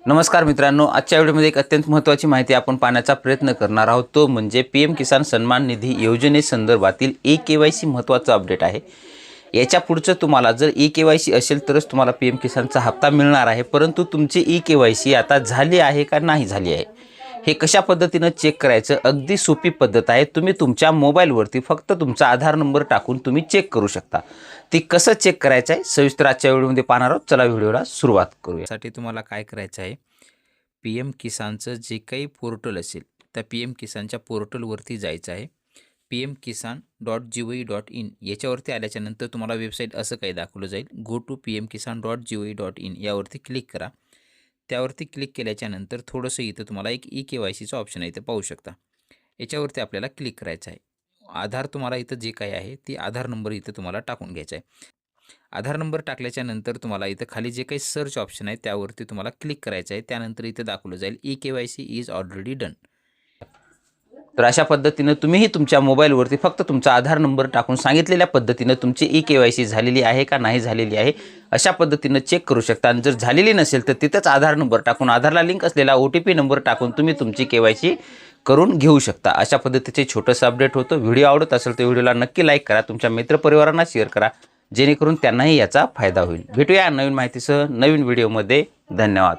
नमस्कार मित्रांनो, आजच्या व्हिडिओमध्ये एक अत्यंत महत्त्वाची माहिती आपण पाहण्याचा प्रयत्न करणार आहोत। तो म्हणजे पीएम किसान सन्मान निधी योजनेसंदर्भातील ई-केवायसी महत्त्वाचा अपडेट आहे। याच्या पुढचं तुम्हाला जर ई-केवायसी असेल तरच तुम्हाला पीएम किसानचा हप्ता मिळणार आहे, परंतु तुमची ई-केवायसी आता झाली आहे का नाही झाली आहे हे कशा पद्धतीने चेक करायचं, अगदी सोपी पद्धत आहे। तुम्ही तुमच्या मोबाईलवरती फक्त तुमचा आधार नंबर टाकून तुम्ही चेक करू शकता। ती कसं चेक करायचं आहे सविस्तर आजच्या व्हिडिओमध्ये पाहणार आहोत। चला व्हिडिओला सुरुवात करूया। यासाठी तुम्हाला काय करायचं आहे, पीएम किसानचं जे काही पोर्टल असेल त्या पीएम किसानच्या पोर्टलवरती जायचं आहे। pmkisan.gov.in याच्यावरती आल्याच्यानंतर तुम्हाला वेबसाईट असं काही दाखवलं जाईल। गो टू pmkisan.gov.in यावरती क्लिक करा। त्यावरती क्लिक केल्याच्यानंतर थोडंसं इथं तुम्हाला एक ई-केवायसीचं ऑप्शन आहे, इथं पाहू शकता। याच्यावरती आपल्याला क्लिक करायचं आहे। आधार तुम्हाला इथं जे काही आहे ती आधार नंबर इथं तुम्हाला टाकून घ्यायचा आहे। आधार नंबर टाकल्याच्या नंतर तुम्हाला इथं खाली जे काही सर्च ऑप्शन आहे त्यावरती तुम्हाला क्लिक करायचं आहे। त्यानंतर इथं दाखवलं जाईल ई-केवायसी इज ऑलरेडी डन। तर अशा पद्धतीने तुम्हीही तुमच्या मोबाईलवरती फक्त तुमचा आधार नंबर टाकून सांगितलेल्या पद्धतीने तुमची ई-केवायसी झालेली आहे का नाही झालेली आहे अशा पद्धतीने चेक करू शकता। आणि जर झालेली नसेल तर तिथंच आधार नंबर टाकून आधारला लिंक असलेला OTP नंबर टाकून तुम्ही तुमची केवायसी करून घेऊ शकता। अशा पद्धतीचे छोटंसं अपडेट होतं। व्हिडिओ आवडत असेल तर व्हिडिओला नक्की लाईक करा, तुमच्या मित्रपरिवारांना शेअर करा, जेणेकरून त्यांनाही याचा फायदा होईल। भेटूया नवीन माहितीसह नवीन व्हिडिओमध्ये। धन्यवाद।